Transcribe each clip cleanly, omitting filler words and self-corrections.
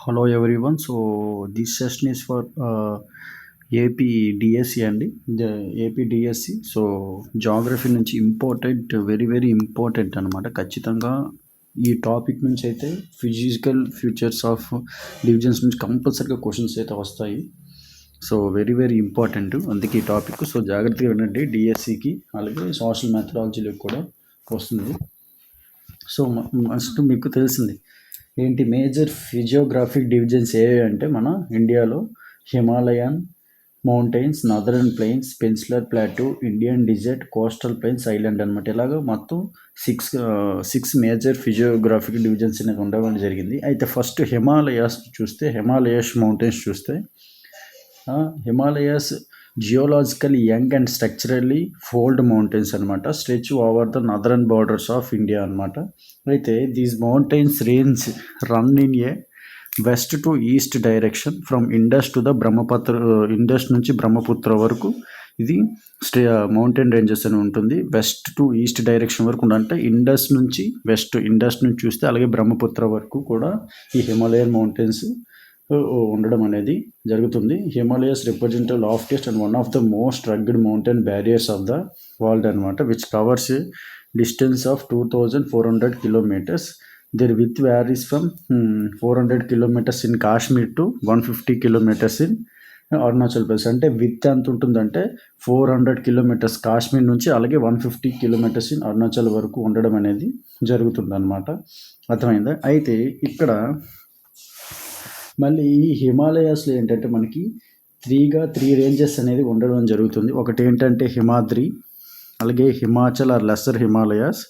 Hello everyone. So this session is for AP DSC అండి. AP DSC. So geography నుంచి important, very very important అనమాట. ఖచ్చితంగా ఈ topic నుంచి అయితే ఫిజికల్ ఫ్యూచర్స్ ఆఫ్ డివిజన్స్ నుంచి కంపల్సరీగా క్వశ్చన్స్ అయితే వస్తాయి. సో వెరీ వెరీ ఇంపార్టెంట్, అందుకే ఈ టాపిక్. సో జాగ్రత్తగా వినండి. డిఎస్సికి అలాగే సోషల్ మెథడాలజీలకు కూడా వస్తుంది. సో ఫస్ట్ మీకు తెలిసింది ఏంటి, మేజర్ ఫిజియోగ్రాఫిక్ డివిజన్స్ ఏవి అంటే మన ఇండియాలో Himalayan mountains, northern plains, peninsular plateau, Indian desert, coastal plains, island అనమాట. ఇలాగ మొత్తం సిక్స్ మేజర్ ఫిజియోగ్రాఫిక్ డివిజన్స్ అనేది ఉండడం జరిగింది. అయితే ఫస్ట్ హిమాలయాస్ చూస్తే, హిమాలయస్ మౌంటైన్స్ చూస్తే, Himalayas geological young and structurally fold mountains అనమాట. Stretch over the northern borders of India అనమాట. అయితే these mountains range run in a west to east direction from Indus to the Indus నుంచి బ్రహ్మపుత్ర వరకు ఇది మౌంటైన్ రేంజెస్ అని ఉంటుంది. వెస్ట్ టు ఈస్ట్ డైరెక్షన్ వరకు అంటే ఇండస్ నుంచి ఇండస్ నుంచి చూస్తే అలాగే బ్రహ్మపుత్ర వరకు కూడా ఈ హిమాలయన్ మౌంటైన్స్ ఉండడం అనేది జరుగుతుంది. Himalayas represent loftiest and one of the most rugged mountain barriers of the world అనమాట, which covers distance of 2400 kilometers. Their width varies from 400 kilometers in Kashmir to 150 kilometers in Arunachal Pradesh. అంటే విత్ ఎంత ఉంటుందంటే 400 kilometers Kashmir నుంచి, అలాగే 150 kilometers in Arunachal వరకు ఉండడం అనేది జరుగుతుంది అనమాట. అర్థమైందా? అయితే ఇక్కడ మళ్ళీ ఈ హిమాలయాస్లో ఏంటంటే మనకి త్రీ రేంజెస్ అనేది ఉండడం జరుగుతుంది. ఒకటి ఏంటంటే హిమాద్రి, అలాగే హిమాచల్ ఆర్ లెస్సర్ హిమాలయాస్,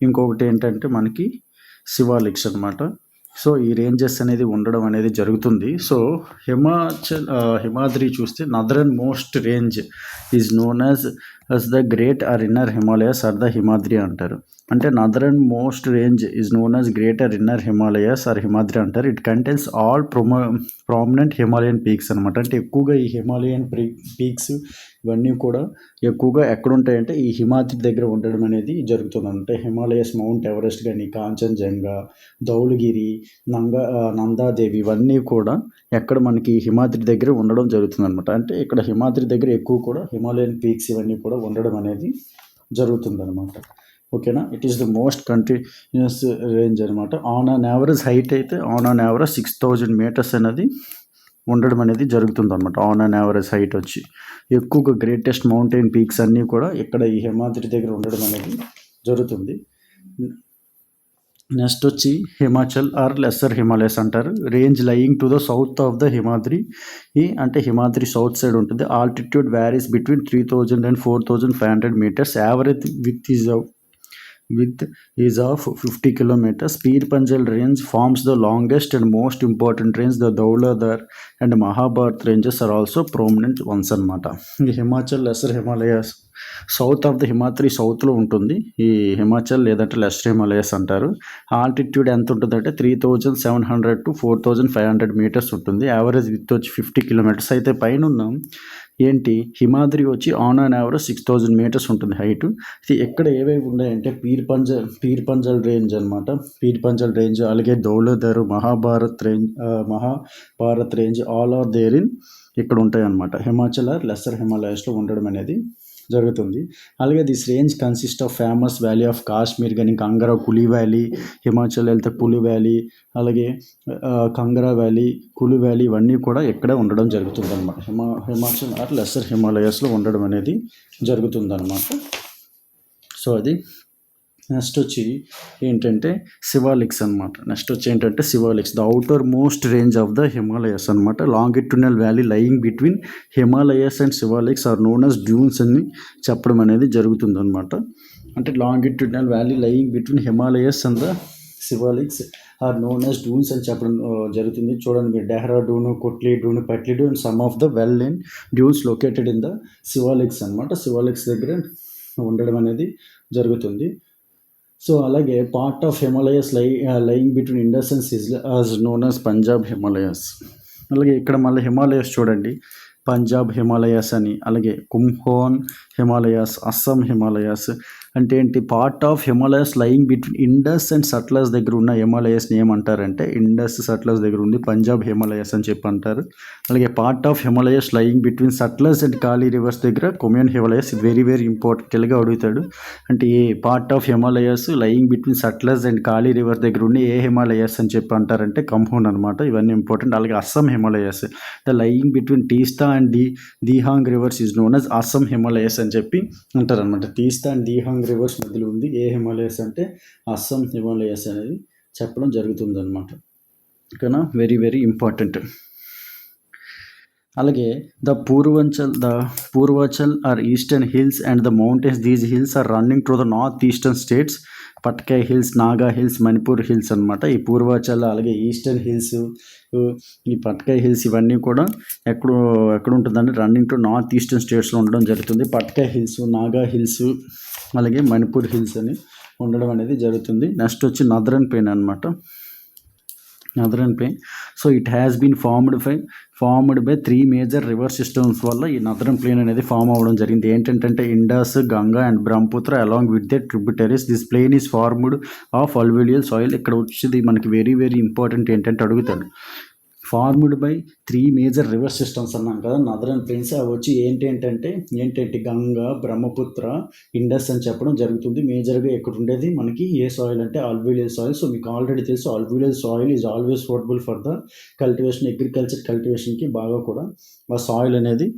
ఇంకొకటి ఏంటంటే మనకి శివాలిక్స్ అనమాట. సో ఈ రేంజెస్ అనేది ఉండడం అనేది జరుగుతుంది. సో హిమాద్రి చూస్తే northernmost range is known as the great or inner Himalayas or the Himadri అంటారు. అంటే northernmost range is known as greater inner Himalayas or Himadri అంటారు. It contains all prominent Himalayan peaks అనమాట. అంటే ఎక్కువగా ఈ హిమాలయన్ పీక్స్ ఇవన్నీ కూడా ఎక్కువగా ఎక్కడ ఉంటాయంటే ఈ హిమాద్రి దగ్గర ఉండడం అనేది జరుగుతుంది. అంటే హిమాలయస్, మౌంట్ ఎవరెస్ట్ కానీ, కాంచన్జంగా, ధౌలగిరి, నందాదేవి ఇవన్నీ కూడా ఎక్కడ మనకి హిమాద్రి దగ్గర ఉండడం జరుగుతుంది అనమాట. అంటే ఇక్కడ హిమాద్రి దగ్గర ఎక్కువ కూడా హిమాలయన్ పీక్స్ ఇవన్నీ కూడా ఉండడం అనేది జరుగుతుంది అనమాట. ఓకేనా? It is the most continuous range అనమాట. ఆన్ అన్ యావరేజ్ హైట్ అయితే 6000 meters అనేది ఉండడం అనేది జరుగుతుంది అనమాట. ఆన్ అన్ యావరేజ్ హైట్ వచ్చి ఎక్కువగా గ్రేటెస్ట్ మౌంటైన్ పీక్స్ అన్నీ కూడా ఇక్కడ ఈ హిమాద్రి దగ్గర ఉండడం అనేది జరుగుతుంది. నెక్స్ట్ వచ్చి హిమాచల్ ఆర్ లెస్సర్ హిమాలయస్ అంటారు. Range lying to the south of the Himadri. అంటే హిమాద్రి సౌత్ సైడ్ ఉంటుంది. Altitude varies between 3000 and 4500 meters. Average width is of 50 kilometers. Pir Panjal range forms the longest and most important range. The Dhauladhar and Mahabharat ranges are also prominent ones అనమాట. ఈ Himachal lesser Himalayas south of the Himadri సౌత్లో ఉంటుంది ఈ హిమాచల్, లేదంటే lesser Himalayas అంటారు. Altitude ఎంత ఉంటుందంటే 3700 to 4500 meters ఉంటుంది. యావరేజ్ విత్ వచ్చి 50 kilometers. అయితే పైన ఉన్నాం ఏంటి హిమాద్రి వచ్చి ఆన్ అన్ యావరేజ్ 6000 meters ఉంటుంది హైట్. ఎక్కడ ఏవేవి ఉన్నాయంటే పీర్ పంజల్ రేంజ్ అనమాట. పీర్ పంజల్ రేంజ్, అలాగే Dhauladhar, Mahabharat range all are there in ఇక్కడ ఉంటాయి అనమాట. హిమాచల్ ఆర్ లెస్సర్ హిమాలయాస్లో ఉండడం అనేది జరుగుతుంది. అలాగే this range consist of famous valley of Kashmir కానీ, కంగరా కులి వ్యాలీ, హిమాచల్ వెళ్తే కులు వ్యాలీ, అలాగే కంగరా వ్యాలీ, కులు వ్యాలీ ఇవన్నీ కూడా ఇక్కడే ఉండడం జరుగుతుంది అనమాట. హిమాచల్ ఆర్ లెస్సర్ హిమాలయాస్లో ఉండడం అనేది జరుగుతుంది అనమాట. సో అది నెక్స్ట్ వచ్చి ఏంటంటే శివాలిక్స్ అనమాట. నెక్స్ట్ వచ్చి ఏంటంటే Shivaliks the outermost range of the Himalayas అనమాట. Longitudinal valley lying between Himalayas and Shivaliks are known as duns అని చెప్పడం అనేది జరుగుతుంది అనమాట. అంటే longitudinal valley lying between Himalayas and the Shivaliks are known as duns అని చెప్పడం జరుగుతుంది. చూడండి మీరు, Dehradun, Kotli Dun, Patli Dun, some of the well known duns located in the Shivaliks అనమాట. శివాలిక్స్ దగ్గర ఉండడం అనేది జరుగుతుంది. సో అలాగే part of Himalayas lying between Indus and is known as Punjab Himalayas. అలాగే ఇక్కడ మళ్ళీ హిమాలయస్ చూడండి, పంజాబ్ హిమాలయస్ అని, అలాగే కుంభోన్ హిమాలయస్, అస్సాం హిమాలయస్, అంటే ఏంటి, part of Himalayas lying between Indus and Sutlej దగ్గర ఉన్న హిమాలయస్ని ఏమంటారంటే ఇండస్ సట్లస్ దగ్గర ఉంది పంజాబ్ హిమాలయస్ అని చెప్పి అంటారు. అలాగే part of Himalayas lying between Sutlej and Kali rivers దగ్గర Kumaon Himalayas. Very very important, Telugu అడుగుతాడు. అంటే a part of Himalayas lying between Sutlej and Kali rivers దగ్గర ఉండి ఏ హిమాలయస్ అని చెప్పి అంటారంటే కంపౌండ్ అనమాట. ఇవన్నీ ఇంపార్టెంట్. అలాగే Assam Himalayas, the lying between Teesta and Dihang rivers is known as Assam Himalayas అని చెప్పి అంటారు అనమాట. తీస్తా అండ్ దీహాంగ్ రివర్స్ మధ్యలో ఉంది ఏ హిమాలయస్ అంటే అస్సాం హిమాలయస్ అనేది చెప్పడం జరుగుతుంది అనమాట. ఓకేనా, వెరీ వెరీ ఇంపార్టెంట్. అలాగే the Purvachal or eastern hills and the mountains, these hills are running to the north eastern states, Patkai hills, Naga hills, Manipur hills అనమాట. ఈ పూర్వాచల్ అలాగే ఈస్టర్న్ హిల్స్, ఈ పట్కాయ్ హిల్స్ ఇవన్నీ కూడా ఎక్కడ ఉంటుందంటే రన్నింగ్ టు నార్త్ ఈస్టర్న్ స్టేట్స్లో ఉండడం జరుగుతుంది. పట్కాయ్ హిల్స్, నాగా హిల్స్, అలాగే మణిపూర్ హిల్స్ అని ఉండడం అనేది జరుగుతుంది. నెక్స్ట్ వచ్చి నదరన్ ప్లేన్ అనమాట. Northern plain, so it has been formed by 3 major river systems వల్ల ఈ నదరన్ ప్లేన్ అనేది ఫామ్ అవ్వడం జరిగింది. ఏంటంటే Indus, Ganga and Brahmaputra along with the tributaries. This plain is formed of alluvial soil. ఇక్కడ వచ్చేది మనకి వెరీ వెరీ ఇంపార్టెంట్ ఏంటంటే అడుగుతాడు, formed by 3 major river systems అన్నాం కదా నదరన్ ప్లేన్స్. అవి వచ్చి ఏంటంటే గంగా, బ్రహ్మపుత్ర, ఇండస్ అని చెప్పడం జరుగుతుంది. మేజర్గా ఎక్కడ ఉండేది మనకి ఏ సాయిల్ అంటే అల్యూవియల్ సాయిల్. సో మీకు ఆల్రెడీ తెలుసు alluvial soil is always suitable for the cultivation, agriculture కల్టివేషన్కి బాగా కూడా ఆ సాయిల్ అనేది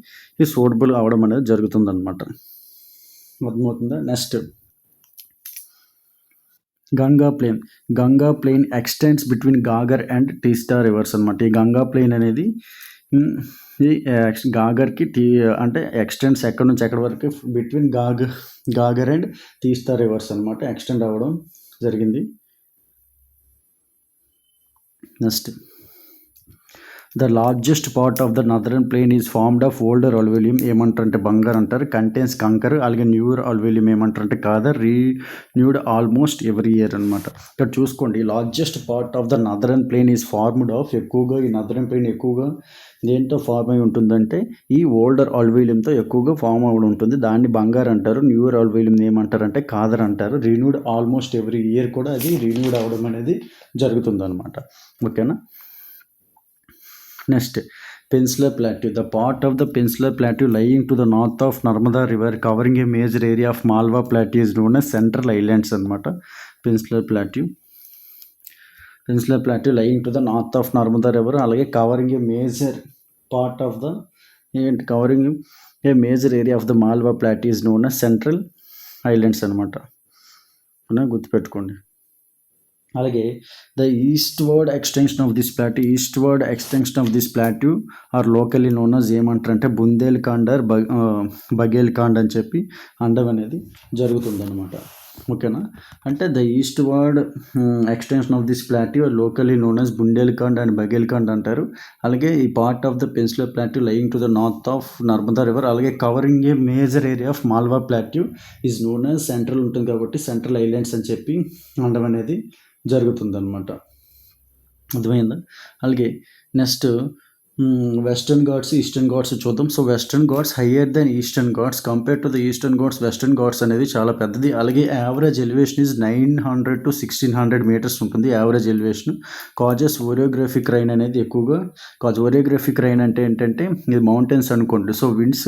సూటబుల్ అవ్వడం అనేది జరుగుతుంది అనమాట. అర్థమవుతుందా? Next Ganga plain extends between Ghaggar and Teesta rivers అనమాట. ఈ గంగా ప్లేన్ అనేది ఈ గాగర్కి అంటే ఎక్స్టెండ్స్ ఎక్కడి నుంచి ఎక్కడి వరకు between Ghaggar and Teesta rivers అనమాట ఎక్స్టెండ్ అవ్వడం జరిగింది. Next the largest part of the northern plain is formed of older alluvium. ఏమంటారంటే బంగారు అంటారు. కంటైన్స్ కంకర్. అలాగే న్యూర్ అల్యూవిలియం ఏమంటారంటే khadar, renewed almost every year అనమాట. ఇక్కడ చూసుకోండి, largest part of the northern plain is formed of, ఎక్కువగా ఈ నదరన్ ప్లేన్ ఎక్కువగా దేంతో ఫార్మ్ అయి ఉంటుందంటే ఈ ఓల్డర్ అల్యూవిలియంతో ఎక్కువగా ఫామ్ అవ్వడం ఉంటుంది. దాన్ని బంగారు అంటారు. న్యూర్ అల్యూవిలియం ఏమంటారంటే కాదర్ అంటారు. రీన్యూడ్ ఆల్మోస్ట్ ఎవ్రీ ఇయర్ కూడా అది రీన్యూడ్ అవ్వడం అనేది జరుగుతుంది అనమాట. ఓకేనా. Next, Peninsular Plateau. The part of the Peninsular Plateau lying to the north of Narmada River, covering a major area of Malwa Plateau, is known as Central Highlands అనమాట. Peninsular Plateau lying to the north of Narmada River, అలాగే covering a major part of the covering a major area of the Malwa Plateau is known as Central Highlands అనమాట. గుర్తుపెట్టుకోండి. అలాగే the eastward extension of this plateau are locally known as ఏమంటారంటే Bundelkhand are బఘేల్ఖండ్ అని చెప్పి అనడం అనేది జరుగుతుందన్నమాట. ఓకేనా. అంటే the eastward extension of this plateau locally known as Bundelkhand and Baghelkhand అంటారు. అలాగే ఈ part of the peninsular plateau lying to the north of Narmada river, అలాగే covering a major area of Malwa plateau is known as central ఉంటుంది కాబట్టి central islands అని చెప్పి అనడం అనేది జరుగుతుందన్నమాట. అర్థమైందా. అలాగే next western Ghats, eastern Ghats చూద్దాం. So western Ghats higher then eastern Ghats. Compare to the eastern Ghats western Ghats అనేది చాలా పెద్దది. అలాగే average elevation is 900 to 1600 metres ఉంటుంది average elevation. Causes orographic rain అనేది ఎక్కువగా ఓరియోగ్రఫిక్ రైన్ అంటే ఏంటంటే ఇది మౌంటైన్స్ అనుకోండి. సో విండ్స్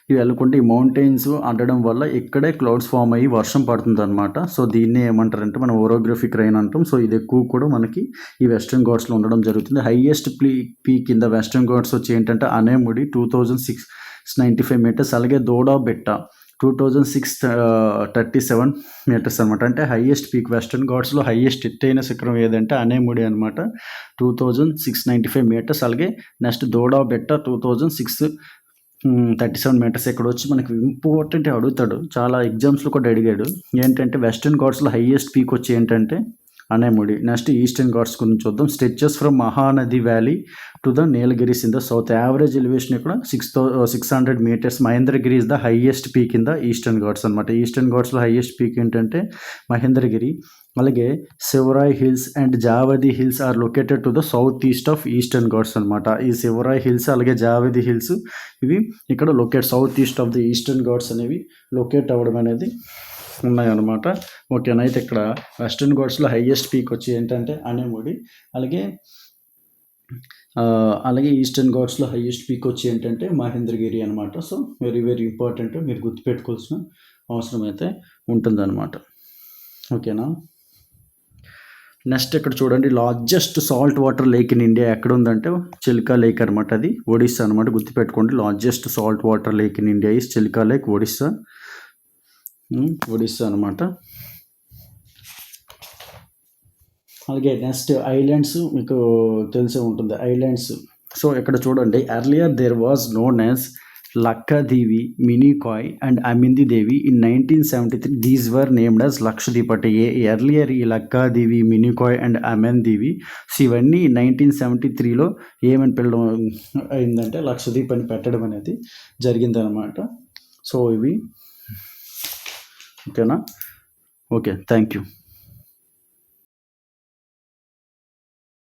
ఇవి వెళ్ళకుంటే ఈ మౌంటైన్స్ అడ్డడం వల్ల ఇక్కడే క్లౌడ్స్ ఫామ్ అయ్యి వర్షం పడుతుంది అనమాట. సో దీన్ని ఏమంటారంటే మనం ఓరియోగ్రఫిక్ రైన్ అంటాం. సో ఇది ఎక్కువ కూడా మనకి ఈ వెస్టర్న్ ఘాట్స్లో ఉండడం జరుగుతుంది. Highest peak in the western Ghats వచ్చి ఏంటంటే అనేముడి 2695 మీటర్స్. అలాగే దోడా బెట్ట 2637 మీటర్స్ అనమాట. అంటే హైయెస్ట్ పీక్ వెస్టర్న్ ఘాట్స్లో హైయెస్ట్ ఎత్తైన శిఖరం ఏదంటే అనేముడి అనమాట 2695 మీటర్స్. అలాగే నెక్స్ట్ దోడా బెట్ట 2637 మీటర్స్. ఇక్కడ వచ్చి మనకి ఇంపార్టెంట్ అడుగుతాడు, చాలా ఎగ్జామ్స్లో కూడా అడిగాడు. ఏంటంటే వెస్టర్న్ ఘాట్స్లో హైయెస్ట్ పీక్ వచ్చి ఏంటంటే అనేముడి. నెక్స్ట్ ఈస్టర్న్ ఘాట్స్ గురించి చూద్దాం. Stretches from Mahanadi valley to the Nilgiris in the south. Average elevation ఇక్కడ 600 metres. Mahendragiri is the highest peak in the eastern Ghats అనమాట. ఈస్టర్న్ ఘాట్స్లో హైయెస్ట్ పీక్ ఏంటంటే మహేంద్రగిరి. అలాగే Shevaroy hills and Javadi hills are located to the south east of eastern Ghats అనమాట. ఈ Shevaroy hills అలాగే Javadi hills ఇవి ఇక్కడ south east of the eastern Ghats అనేవి లొకేట్ అవ్వడం అనేది ఉన్నాయన్నమాట. ఓకేనా. అయితే ఇక్కడ వెస్టర్న్ ఘాట్స్లో హైయెస్ట్ పీక్ వచ్చి ఏంటంటే అనేముడి, అలాగే ఈస్టర్న్ ఘాట్స్లో హైయెస్ట్ పీక్ వచ్చి ఏంటంటే మహేంద్రగిరి అనమాట. సో వెరీ వెరీ ఇంపార్టెంట్, మీరు గుర్తుపెట్టుకోవాల్సిన అవసరం అయితే ఉంటుందన్నమాట. ఓకేనా. నెక్స్ట్ ఇక్కడ చూడండి, largest salt water lake in India ఎక్కడ ఉందంటే చిల్కా లేక్ అనమాట. అది ఒడిస్సా అనమాట. గుర్తుపెట్టుకోండి, largest salt water lake in India is Chilka lake, Odisha. Odisha అనమాట. అలాగే నెక్స్ట్ ఐలాండ్స్ మీకు తెలిసే ఉంటుంది, ఐలాండ్స్. సో ఇక్కడ చూడండి, earlier there was known as Laccadive, Minicoy and Amindivi. In 1973 these were named as Lakshadweep. అంటే ఎర్లియర్ ఈ లక్కాదేవి, మినీకాయ్ అండ్ అమెందీవి, సో ఇవన్నీ 1973లో ఏమని పిలవడం అయిందంటే లక్షద్వీప్ అని పెట్టడం అనేది జరిగిందనమాట. సో ఇవి ఓకేనా. Okay, thank you.